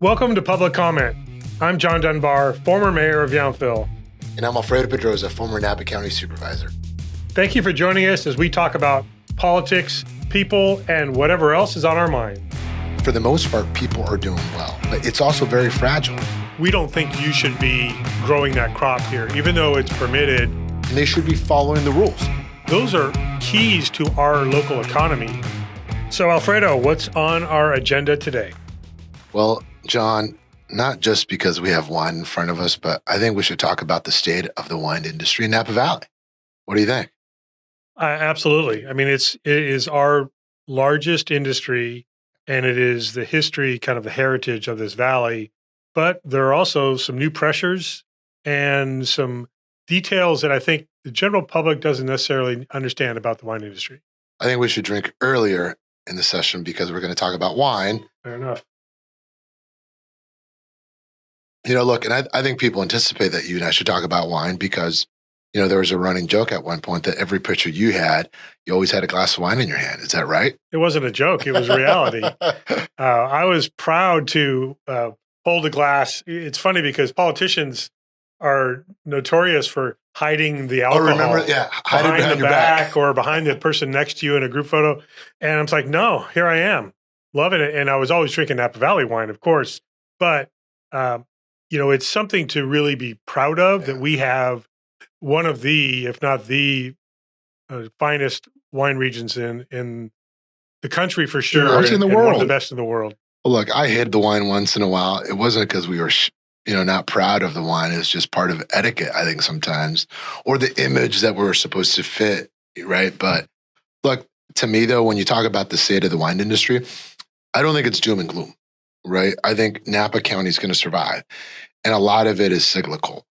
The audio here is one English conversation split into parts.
Welcome to Public Comment. I'm John Dunbar, former mayor of Yountville. And I'm Alfredo Pedroza, former Napa County supervisor. Thank you for joining us as we talk about politics, people, and whatever else is on our mind. For the most part, people are doing well, but it's also very fragile. We don't think you should be growing that crop here, even though it's permitted. And they should be following the rules. Those are keys to our local economy. So, Alfredo, what's on our agenda today? Well, John, not just because we have wine in front of us, but I think we should talk about the state of the wine industry in Napa Valley. What do you think? Absolutely. I mean, it is our largest industry, and it is the history, kind of the heritage of this valley. But there are also some new pressures and some details that I think the general public doesn't necessarily understand about the wine industry. I think we should drink earlier in the session because we're going to talk about wine. Fair enough. You know, look, and I think people anticipate that you and I should talk about wine because, you know, there was a running joke at one point that every picture you had, you always had a glass of wine in your hand. Is that right? It wasn't a joke. It was reality. I was proud to hold a glass. It's funny because politicians are notorious for hiding the alcohol. Oh, remember? Yeah, hide it behind the your back. or behind the person next to you in a group photo. And I'm like, no, here I am, loving it. And I was always drinking Napa Valley wine, of course. But, you know, it's something to really be proud of that we have one of the, if not the finest wine regions in the country for sure. Actually, in the and world. One of the best in the world. Well, look, I hid the wine once in a while. It wasn't because we were, not proud of the wine. It's just part of etiquette, I think, sometimes, or the image that we're supposed to fit, right? But look, to me, though, when you talk about the state of the wine industry, I don't think it's doom and gloom, right? I think Napa County is going to survive, and a lot of it is cyclical.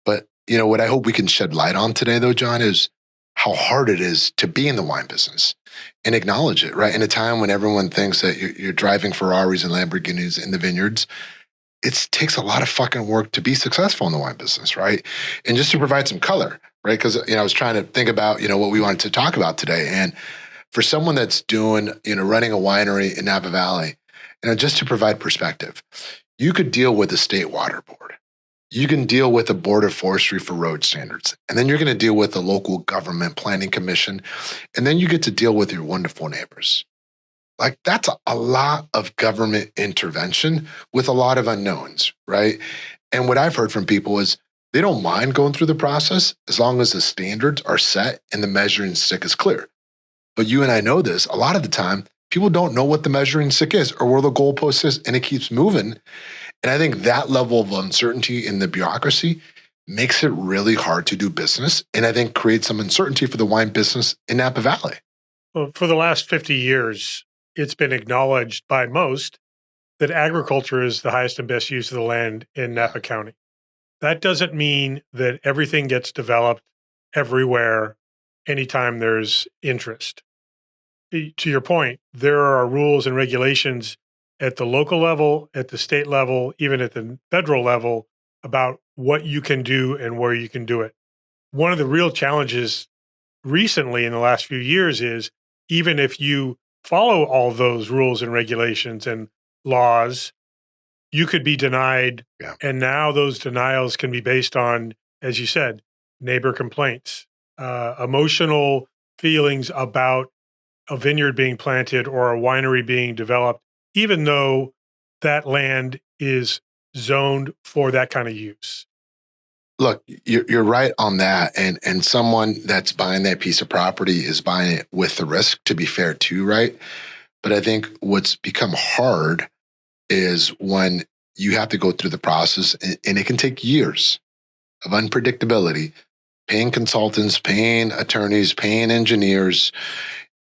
But, you know, what I hope we can shed light on today, though, John, is how hard it is to be in the wine business and acknowledge it, right? In a time when everyone thinks that you're driving Ferraris and Lamborghinis in the vineyards, it takes a lot of fucking work to be successful in the wine business, right? And just to provide some color, right? Because, you know, I was trying to think about, you know, what we wanted to talk about today. And for someone that's doing, you know, running a winery in Napa Valley, you know, just to provide perspective, you could deal with the state water board. You can deal with the Board of Forestry for road standards. And then you're going to deal with the local government planning commission. And then you get to deal with your wonderful neighbors. Like, that's a lot of government intervention with a lot of unknowns, right? And what I've heard from people is they don't mind going through the process as long as the standards are set and the measuring stick is clear. But you and I know this, a lot of the time, people don't know what the measuring stick is or where the goalpost is, and it keeps moving. And I think that level of uncertainty in the bureaucracy makes it really hard to do business, and I think creates some uncertainty for the wine business in Napa Valley. Well, for the last 50 years, it's been acknowledged by most that agriculture is the highest and best use of the land in Napa County. That doesn't mean that everything gets developed everywhere anytime there's interest. To your point, there are rules and regulations at the local level, at the state level, even at the federal level about what you can do and where you can do it. One of the real challenges recently in the last few years is even if you follow all those rules and regulations and laws, you could be denied. Yeah. And now those denials can be based on, as you said, neighbor complaints, emotional feelings about a vineyard being planted or a winery being developed, even though that land is zoned for that kind of use. Look, you're right on that. And someone that's buying that piece of property is buying it with the risk, to be fair too, right? But I think what's become hard is when you have to go through the process, and it can take years of unpredictability, paying consultants, paying attorneys, paying engineers.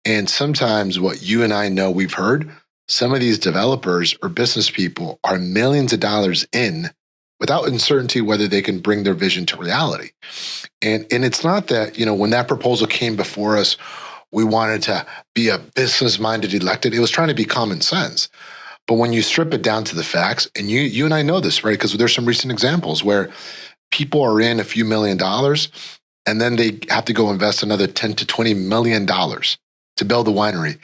And sometimes what you and I know we've heard, some of these developers or business people are millions of dollars in without uncertainty whether they can bring their vision to reality. And it's not that, you know, when that proposal came before us, we wanted to be a business-minded elected. It was trying to be common sense. But when you strip it down to the facts, and you and I know this, right? Because there's some recent examples where people are in a few $1 million and then they have to go invest another $10 to $20 million to build a winery.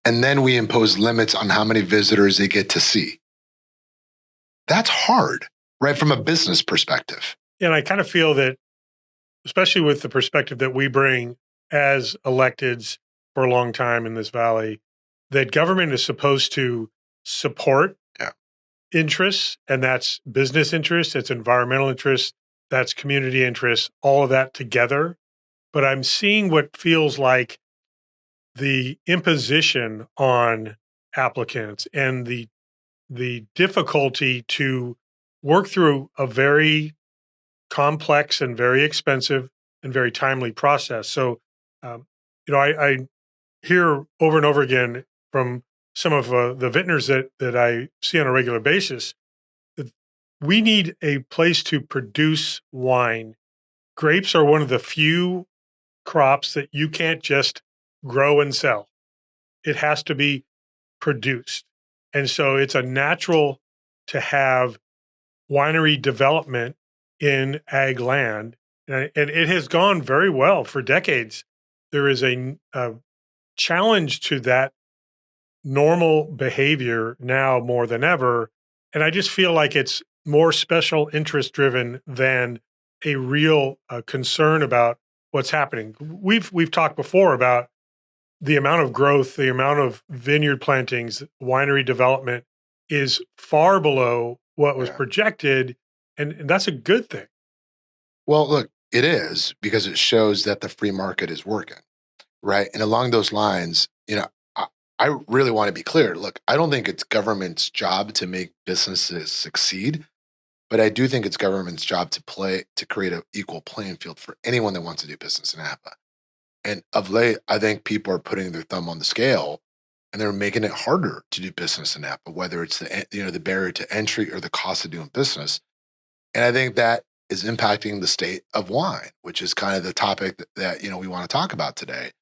And then we impose limits on how many visitors they get to see. That's hard, right? From a business perspective. And I kind of feel that, especially with the perspective that we bring as electeds for a long time in this valley, that government is supposed to support Yeah. interests, and that's business interests, it's environmental interests, that's community interests, all of that together. But I'm seeing what feels like the imposition on applicants and the difficulty to work through a very complex and very expensive and very timely process. So, I hear over and over again from some of the vintners that I see on a regular basis that we need a place to produce wine. Grapes are one of the few crops that you can't just grow and sell. It has to be produced. And so it's a natural to have winery development in ag land, and it has gone very well for decades. There is a challenge to that normal behavior now more than ever, and I just feel like it's more special interest driven than a real concern about what's happening. We've talked before about the amount of growth, the amount of vineyard plantings, winery development is far below what was Yeah. projected, and that's a good thing. Well, look, it is because it shows that the free market is working, right? And along those lines, I really want to be clear. Look, I don't think it's government's job to make businesses succeed, but I do think it's government's job to create an equal playing field for anyone that wants to do business in Napa. And of late, I think people are putting their thumb on the scale and they're making it harder to do business in Napa, whether it's the barrier to entry or the cost of doing business. And I think that is impacting the state of wine, which is kind of the topic that we want to talk about today.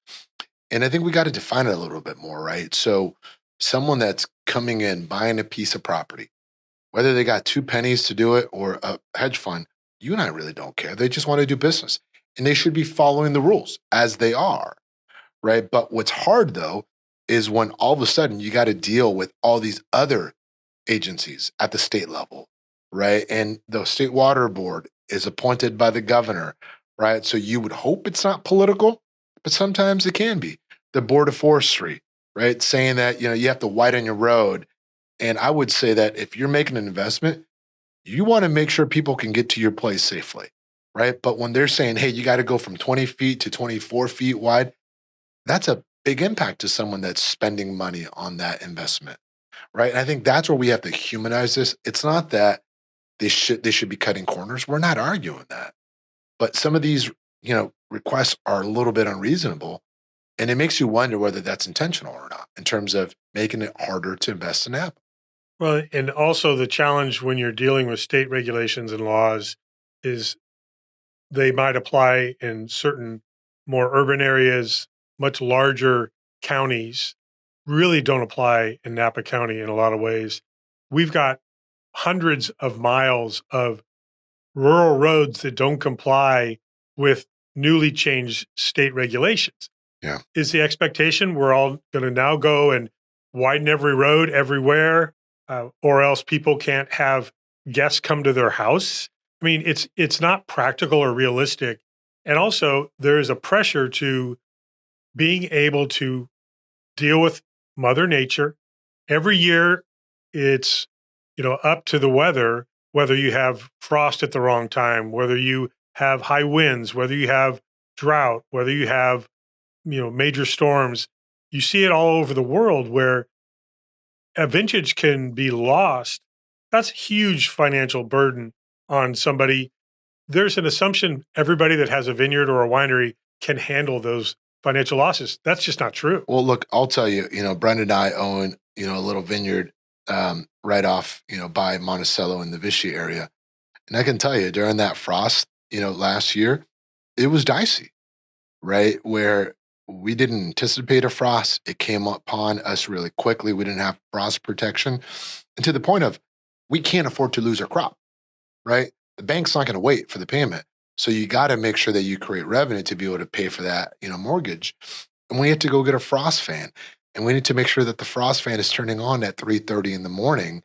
And I think we got to define it a little bit more, right? So someone that's coming in, buying a piece of property, whether they got two pennies to do it or a hedge fund, you and I really don't care. They just want to do business. And they should be following the rules as they are, right? But what's hard though is when all of a sudden you got to deal with all these other agencies at the state level, right? And the state water board is appointed by the governor, right? So you would hope it's not political, but sometimes it can be. The board of forestry, right? Saying that, you have to widen your road. And I would say that if you're making an investment, you want to make sure people can get to your place safely, right? But when they're saying, hey, you got to go from 20 feet to 24 feet wide, that's a big impact to someone that's spending money on that investment, right? And I think that's where we have to humanize this. It's not that they should be cutting corners. We're not arguing that. But some of these, requests are a little bit unreasonable. And it makes you wonder whether that's intentional or not in terms of making it harder to invest in Apple. Well, and also the challenge when you're dealing with state regulations and laws is they might apply in certain more urban areas, much larger counties really don't apply in Napa County in a lot of ways. We've got hundreds of miles of rural roads that don't comply with newly changed state regulations. Yeah. Is the expectation we're all going to now go and widen every road everywhere, or else people can't have guests come to their house? I mean, it's not practical or realistic. And also, there is a pressure to being able to deal with Mother Nature. Every year, it's up to the weather, whether you have frost at the wrong time, whether you have high winds, whether you have drought, whether you have major storms. You see it all over the world where a vintage can be lost. That's a huge financial burden on somebody. There's an assumption everybody that has a vineyard or a winery can handle those financial losses. That's just not true. Well, look, I'll tell you, Brenda and I own, a little vineyard right off, by Monticello in the Vichy area. And I can tell you during that frost, last year, it was dicey, right? Where we didn't anticipate a frost. It came upon us really quickly. We didn't have frost protection. And to the point of we can't afford to lose our crop, right? The bank's not going to wait for the payment. So you got to make sure that you create revenue to be able to pay for that, mortgage. And we had to go get a frost fan. and we need to make sure that the frost fan is turning on at 3:30 in the morning,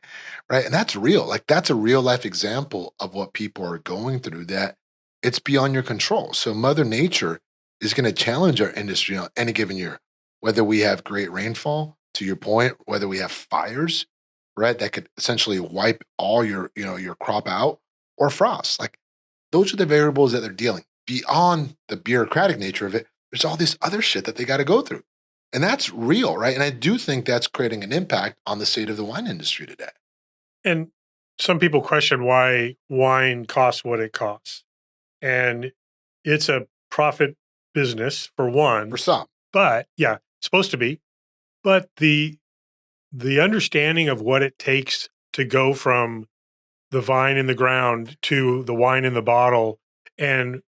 right? And that's real. Like that's a real life example of what people are going through that it's beyond your control. So Mother Nature is going to challenge our industry on any given year, whether we have great rainfall, to your point, whether we have fires, right? That could essentially wipe all your crop out or frost. Like those are the variables that they're dealing beyond the bureaucratic nature of it. There's all this other shit that they got to go through. And that's real, right? And I do think that's creating an impact on the state of the wine industry today. And some people question why wine costs what it costs. And it's a profit business for one, For some, but yeah, it's supposed to be. But the understanding of what it takes to go from the vine in the ground to the wine in the bottle and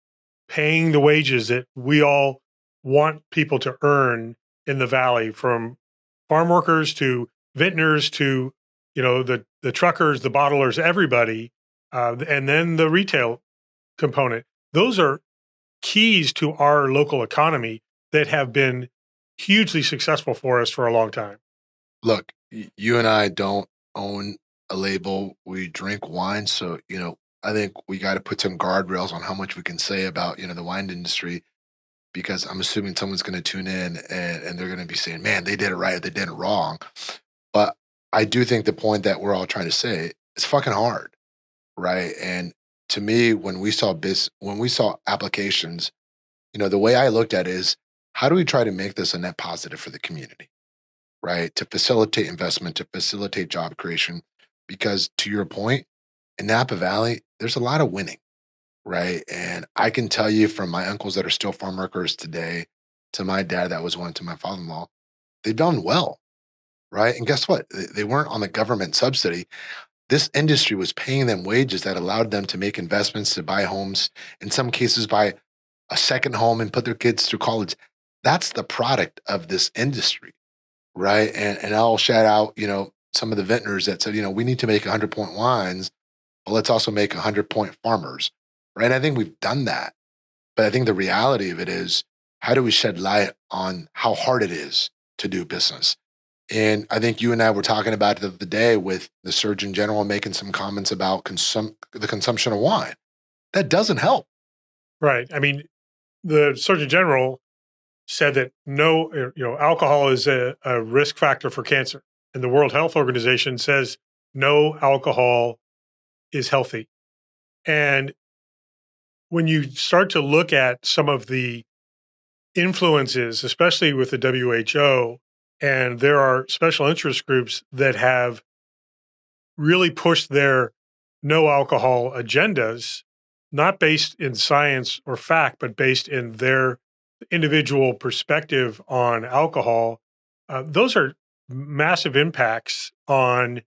paying the wages that we all want people to earn in the valley, from farm workers to vintners to the truckers, the bottlers, everybody, and then the retail component. Those are keys to our local economy that have been hugely successful for us for a long time. look, you and I don't own a label. We drink wine. So, I think we got to put some guardrails on how much we can say about, the wine industry, because I'm assuming someone's going to tune in and they're going to be saying, man, they did it right, or they did it wrong. But I do think the point that we're all trying to say, it's fucking hard, right? And to me, when we saw applications, the way I looked at it is, how do we try to make this a net positive for the community, right? To facilitate investment, to facilitate job creation. Because to your point, in Napa Valley, there's a lot of winning, right? And I can tell you from my uncles that are still farm workers today, to my dad that was one, to my father-in-law, they've done well, right? And guess what? They weren't on the government subsidy. This industry was paying them wages that allowed them to make investments, to buy homes, in some cases buy a second home and put their kids through college. That's the product of this industry, right? And I'll shout out, some of the vintners that said, we need to make 100-point wines, but let's also make 100-point farmers, right? And I think we've done that. But I think the reality of it is, how do we shed light on how hard it is to do business? And I think you and I were talking about it the other day with the Surgeon General making some comments about the consumption of wine. That doesn't help. Right. I mean, the Surgeon General said that alcohol is a risk factor for cancer. And the World Health Organization says no alcohol is healthy. And when you start to look at some of the influences, especially with the WHO, and there are special interest groups that have really pushed their no alcohol agendas, not based in science or fact, but based in their individual perspective on alcohol, those are massive impacts on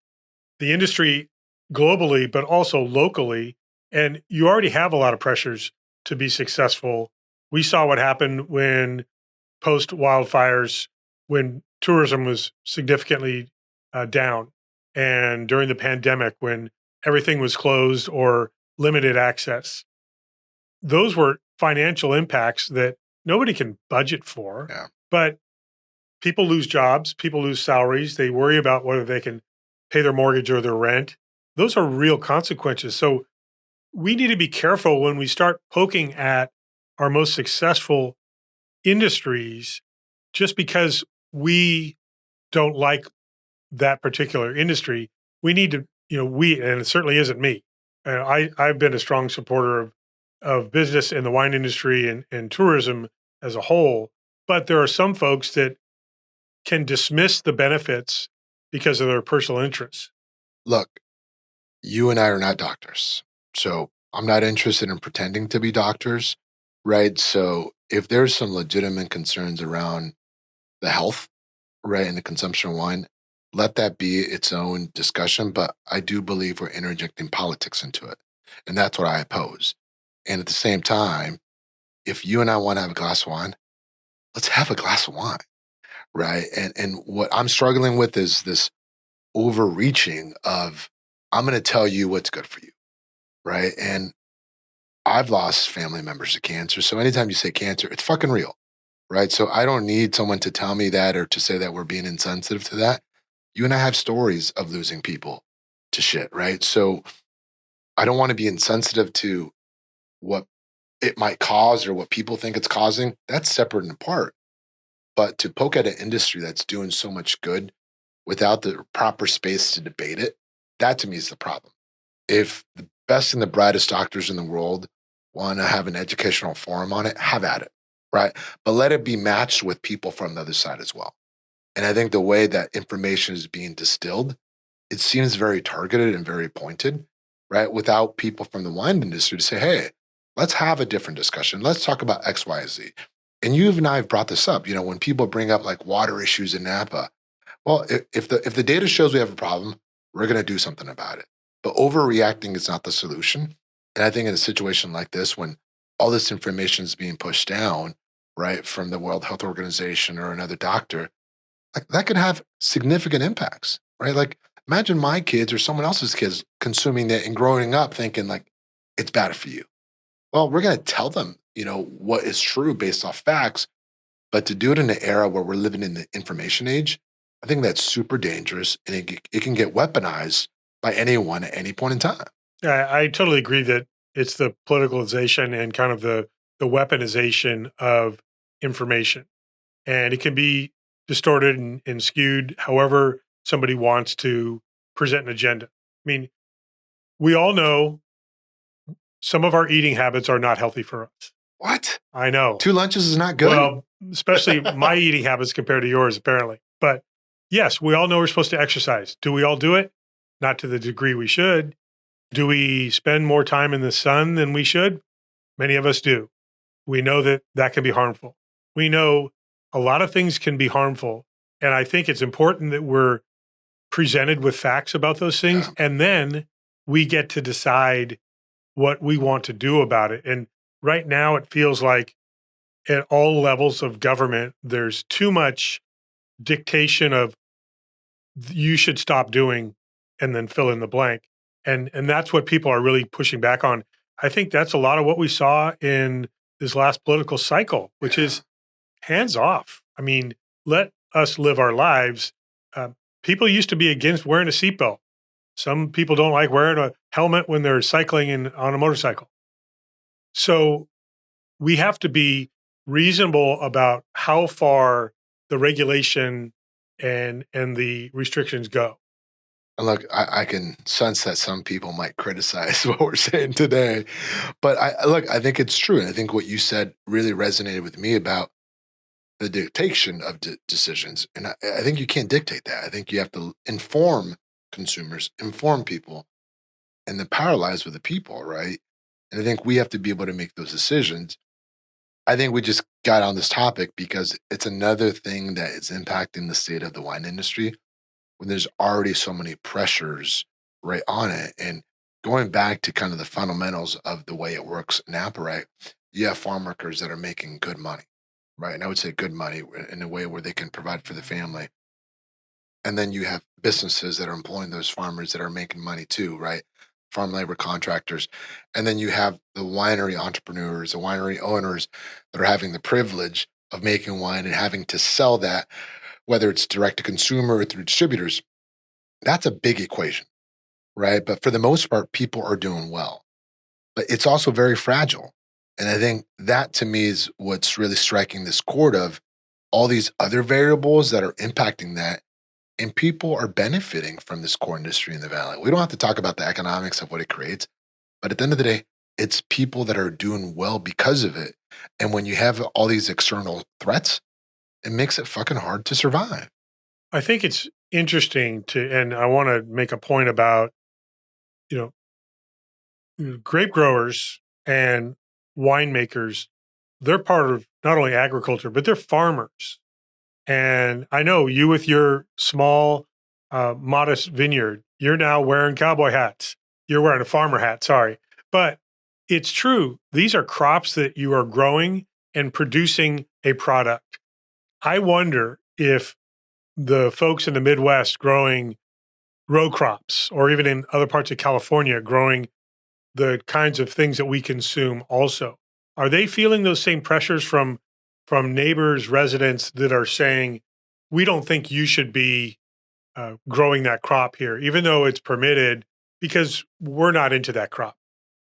the industry globally, but also locally. And you already have a lot of pressures to be successful. We saw what happened when post wildfires, when tourism was significantly down, and during the pandemic, when everything was closed or limited access. Those were financial impacts that nobody can budget for, Yeah. but people lose jobs, people lose salaries, they worry about whether they can pay their mortgage or their rent. Those are real consequences. So we need to be careful when we start poking at our most successful industries just because we don't like that particular industry. We need to, and it certainly isn't me. I've been a strong supporter of business in the wine industry and tourism as a whole, but there are some folks that can dismiss the benefits because of their personal interests. Look, you and I are not doctors. So I'm not interested in pretending to be doctors, right? So if there's some legitimate concerns around the health, right, and the consumption of wine, let that be its own discussion. But I do believe we're interjecting politics into it. And that's what I oppose. And at the same time, if you and I want to have a glass of wine, let's have a glass of wine, right? And what I'm struggling with is this overreaching of, I'm going to tell you what's good for you, right? And I've lost family members to cancer. So anytime you say cancer, it's fucking real. right? So I don't need someone to tell me that or to say that we're being insensitive to that. You and I have stories of losing people to shit, right? So I don't want to be insensitive to what it might cause or what people think it's causing. That's separate and apart. But to poke at an industry that's doing so much good without the proper space to debate it, that to me is the problem. If the best and the brightest doctors in the world want to have an educational forum on it, have at it, right? But let it be matched with people from the other side as well. And I think the way that information is being distilled, it seems very targeted and very pointed, right? Without people from the wine industry to say, hey, let's have a different discussion. Let's talk about X, Y, Z. And you and I have brought this up. When people bring up like water issues in Napa, well, if the data shows we have a problem, we're going to do something about it. But overreacting is not the solution. And I think in a situation like this, when all this information is being pushed down, right, from the World Health Organization or another doctor, like that could have significant impacts, right? Like imagine my kids or someone else's kids consuming that and growing up thinking like it's bad for you. Well, we're going to tell them, what is true based off facts, but to do it in an era where we're living in the information age, I think that's super dangerous and it can get weaponized by anyone at any point in time. Yeah, I totally agree that it's the politicalization and kind of the weaponization of information, and it can be distorted and skewed however somebody wants to present an agenda. I mean, we all know some of our eating habits are not healthy for us. What? I know. 2 lunches is not good? Well, especially my eating habits compared to yours, apparently. But yes, we all know we're supposed to exercise. Do we all do it? Not to the degree we should. Do we spend more time in the sun than we should? Many of us do. We know that that can be harmful. We know a lot of things can be harmful. And I think it's important that we're presented with facts about those things. Yeah. And then we get to decide what we want to do about it. And right now, it feels like at all levels of government, there's too much dictation of you should stop doing and then fill in the blank. And that's what people are really pushing back on. I think that's a lot of what we saw in this last political cycle, which is hands off. I mean, let us live our lives. People used to be against wearing a seatbelt. Some people don't like wearing a helmet when they're cycling on a motorcycle. So we have to be reasonable about how far the regulation and the restrictions go. And look, I can sense that some people might criticize what we're saying today, but I think it's true. And I think what you said really resonated with me about the dictation of decisions. And I think you can't dictate that. I think you have to inform consumers, inform people, and the power lies with the people, right? And I think we have to be able to make those decisions. I think we just got on this topic because it's another thing that is impacting the state of the wine industry when there's already so many pressures right on it. And going back to kind of the fundamentals of the way it works in Napa, right? You have farm workers that are making good money, right? And I would say good money in a way where they can provide for the family. And then you have businesses that are employing those farmers that are making money too, right? Farm labor contractors. And then you have the winery entrepreneurs, the winery owners that are having the privilege of making wine and having to sell that, whether it's direct to consumer or through distributors. That's a big equation, right? But for the most part, people are doing well. But it's also very fragile. And I think that to me is what's really striking this chord of all these other variables that are impacting that. And people are benefiting from this core industry in the valley. We don't have to talk about the economics of what it creates, but at the end of the day, it's people that are doing well because of it. And when you have all these external threats, it makes it fucking hard to survive. I think it's interesting and I want to make a point about, grape growers and winemakers. They're part of not only agriculture, but they're farmers. And I know you with your small, modest vineyard, you're now wearing cowboy hats. You're wearing a farmer hat, sorry. But it's true. These are crops that you are growing and producing a product. I wonder if the folks in the Midwest growing row crops, or even in other parts of California growing the kinds of things that we consume also, are they feeling those same pressures from from neighbors, residents that are saying, we don't think you should be growing that crop here, even though it's permitted, because we're not into that crop.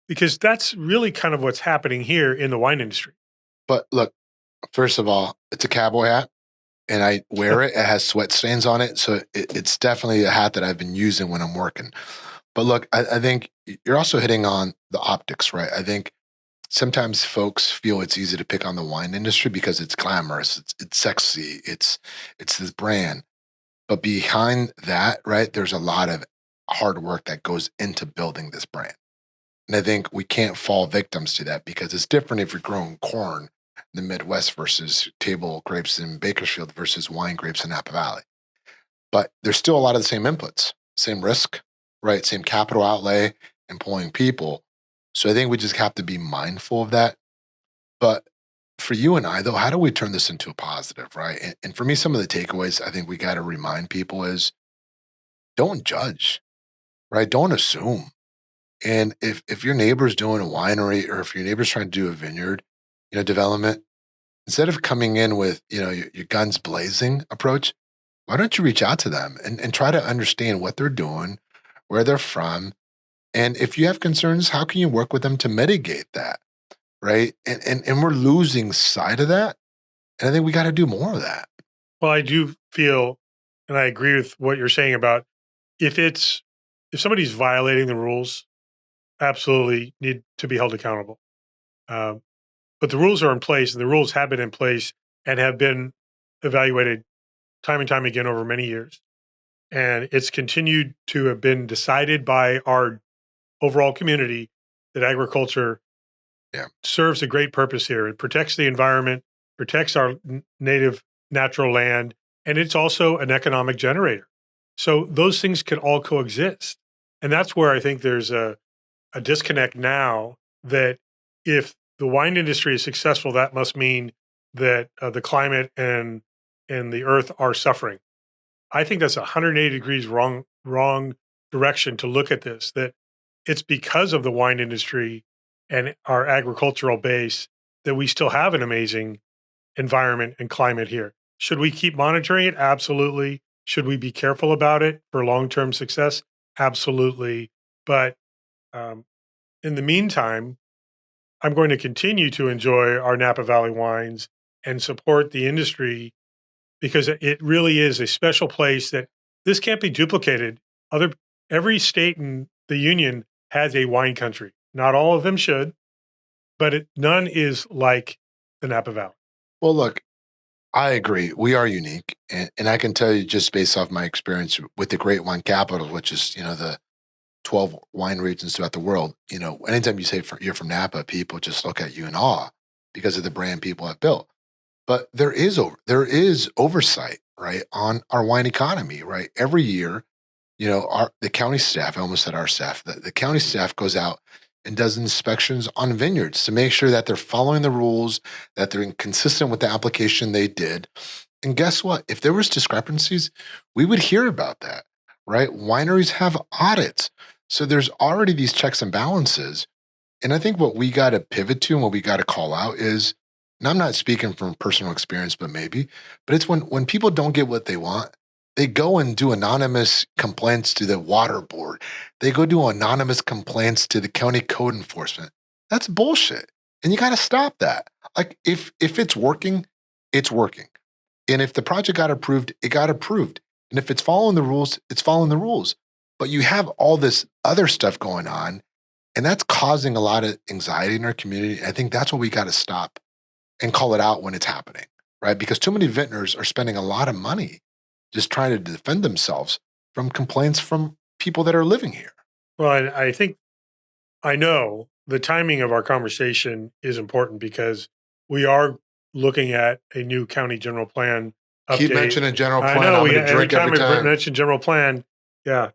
Because that's really kind of what's happening here in the wine industry. But look, first of all, it's a cowboy hat, and I wear it. It has sweat stains on it, so it's definitely a hat that I've been using when I'm working. But look, I think you're also hitting on the optics, right? I think sometimes folks feel it's easy to pick on the wine industry because it's glamorous, it's sexy, it's this brand. But behind that, right, there's a lot of hard work that goes into building this brand. And I think we can't fall victims to that because it's different if you're growing corn in the Midwest versus table grapes in Bakersfield versus wine grapes in Napa Valley. But there's still a lot of the same inputs, same risk, right? Same capital outlay, employing people. So I think we just have to be mindful of that. But for you and I, though, how do we turn this into a positive, right? And for me, some of the takeaways I think we got to remind people is don't judge, right? Don't assume. And if your neighbor's doing a winery or if your neighbor's trying to do a vineyard, development, instead of coming in with, your guns blazing approach, why don't you reach out to them and try to understand what they're doing, where they're from, and if you have concerns, how can you work with them to mitigate that, right? And we're losing sight of that, and I think we got to do more of that. Well, I do feel, and I agree with what you're saying about if somebody's violating the rules, absolutely need to be held accountable. Um, but the rules are in place, and the rules have been in place and have been evaluated time and time again over many years. And it's continued to have been decided by our overall community that agriculture Yeah. serves a great purpose here. It protects the environment, protects our native natural land, and it's also an economic generator. So those things can all coexist. And that's where I think there's a disconnect now that if the wine industry is successful, that must mean that the climate and the earth are suffering. I think that's 180 degrees wrong direction to look at this. That it's because of the wine industry and our agricultural base that we still have an amazing environment and climate here. Should we keep monitoring it? Absolutely. Should we be careful about it for long-term success? Absolutely. But um, in the meantime, I'm going to continue to enjoy our Napa Valley wines and support the industry because it really is a special place that this can't be duplicated. Every state in the union has a wine country. Not all of them should, but none is like the Napa Valley. Well, look, I agree. We are unique. And I can tell you just based off my experience with the Great Wine Capital, which is, the 12 wine regions throughout the world, anytime you say you're from Napa, people just look at you in awe because of the brand people have built. But there is oversight, right, on our wine economy, right? Every year, the county staff, I almost said our staff, the county staff goes out and does inspections on vineyards to make sure that they're following the rules, that they're consistent with the application they did. And guess what? If there was discrepancies, we would hear about that, right? Wineries have audits. So there's already these checks and balances. And I think what we got to pivot to and what we got to call out is, and I'm not speaking from personal experience, but it's when people don't get what they want, they go and do anonymous complaints to the water board. They go do anonymous complaints to the county code enforcement. That's bullshit. And you got to stop that. Like if it's working, it's working. And if the project got approved, it got approved. And if it's following the rules, it's following the rules. But you have all this other stuff going on, and that's causing a lot of anxiety in our community. I think that's what we got to stop and call it out when it's happening, right? Because too many vintners are spending a lot of money just trying to defend themselves from complaints from people that are living here. Well, I think I know the timing of our conversation is important because we are looking at a new county general plan update. Keep mentioning general plan. I know. I'm going to drink every time. Mention general plan. Yeah.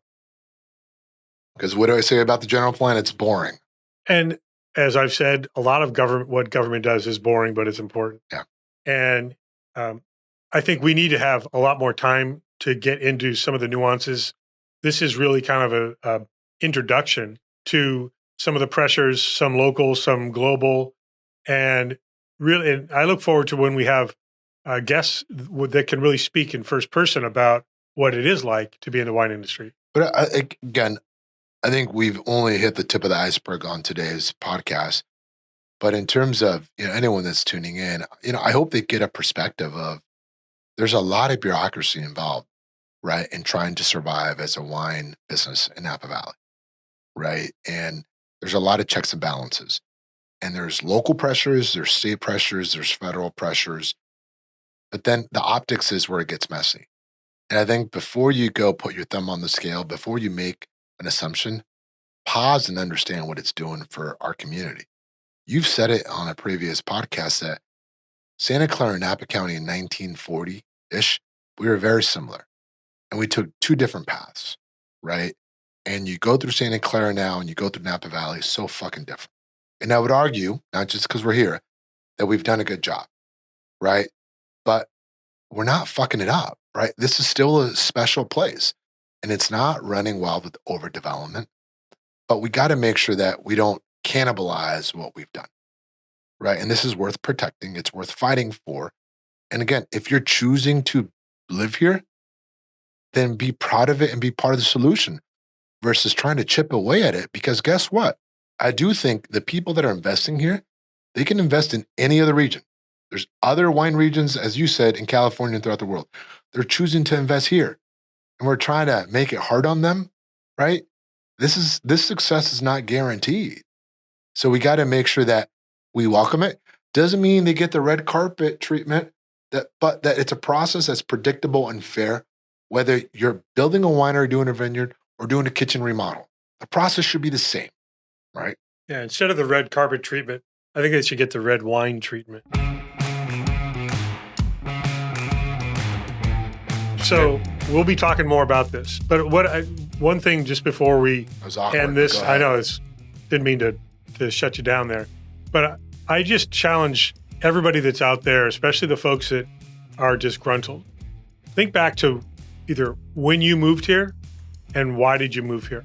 Because what do I say about the general plan? It's boring. And as I've said, a lot of what government does is boring, but it's important. Yeah. And I think we need to have a lot more time to get into some of the nuances. This is really kind of a introduction to some of the pressures, some local, some global. And really, and I look forward to when we have guests that can really speak in first person about what it is like to be in the wine industry. But again, I think we've only hit the tip of the iceberg on today's podcast. But in terms of anyone that's tuning in, I hope they get a perspective of there's a lot of bureaucracy involved, right, in trying to survive as a wine business in Napa Valley, right? And there's a lot of checks and balances. And there's local pressures, there's state pressures, there's federal pressures. But then the optics is where it gets messy. And I think before you go put your thumb on the scale, before you make an assumption, pause and understand what it's doing for our community. You've said it on a previous podcast that Santa Clara and Napa County in 1940-ish, we were very similar. And we took two different paths, right? And you go through Santa Clara now and you go through Napa Valley, so fucking different. And I would argue, not just because we're here, that we've done a good job, right? But we're not fucking it up, right? This is still a special place. And it's not running well with overdevelopment. But we got to make sure that we don't cannibalize what we've done, right? And this is worth protecting. It's worth fighting for. And again, if you're choosing to live here, then be proud of it and be part of the solution versus trying to chip away at it. Because guess what? I do think the people that are investing here, they can invest in any other region. There's other wine regions, as you said, in California and throughout the world. They're choosing to invest here. And we're trying to make it hard on them, right? This success is not guaranteed. So we got to make sure that we welcome it. Doesn't mean they get the red carpet treatment, but that it's a process that's predictable and fair, whether you're building a winery, doing a vineyard, or doing a kitchen remodel. The process should be the same, right? Yeah, instead of the red carpet treatment, I think they should get the red wine treatment. So we'll be talking more about this. But one thing just before we end this, I know didn't mean to shut you down there, but I just challenge everybody that's out there, especially the folks that are disgruntled. Think back to either when you moved here and why did you move here?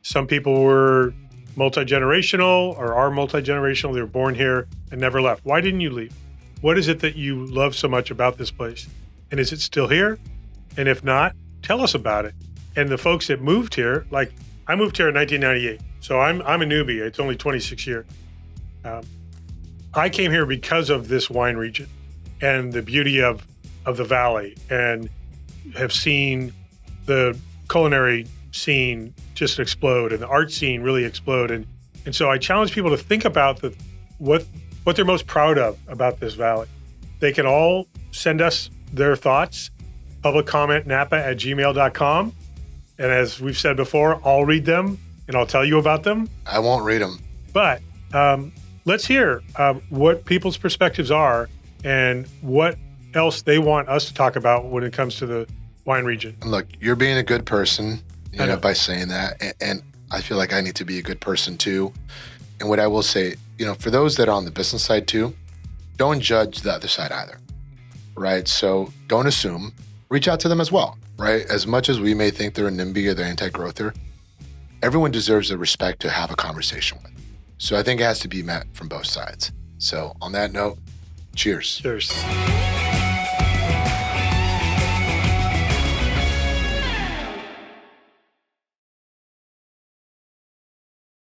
Some people were multi-generational or are multi-generational. They were born here and never left. Why didn't you leave? What is it that you love so much about this place? And is it still here? And if not, tell us about it. And the folks that moved here, like I moved here in 1998, so I'm a newbie. It's only 26 years. I came here because of this wine region and the beauty of the valley, and have seen the culinary scene just explode and the art scene really explode. And so I challenge people to think about what they're most proud of about this valley. They can all send us their thoughts, publiccommentnapa@gmail.com. And as we've said before, I'll read them and I'll tell you about them. I won't read them. But let's hear what people's perspectives are and what else they want us to talk about when it comes to the wine region. And look, you're being a good person, by saying that. And I feel like I need to be a good person too. And what I will say, for those that are on the business side too, don't judge the other side either, right? So don't assume. Reach out to them as well, right? As much as we may think they're a NIMBY or they're anti-growther, everyone deserves the respect to have a conversation with. So I think it has to be met from both sides. So on that note, cheers. Cheers.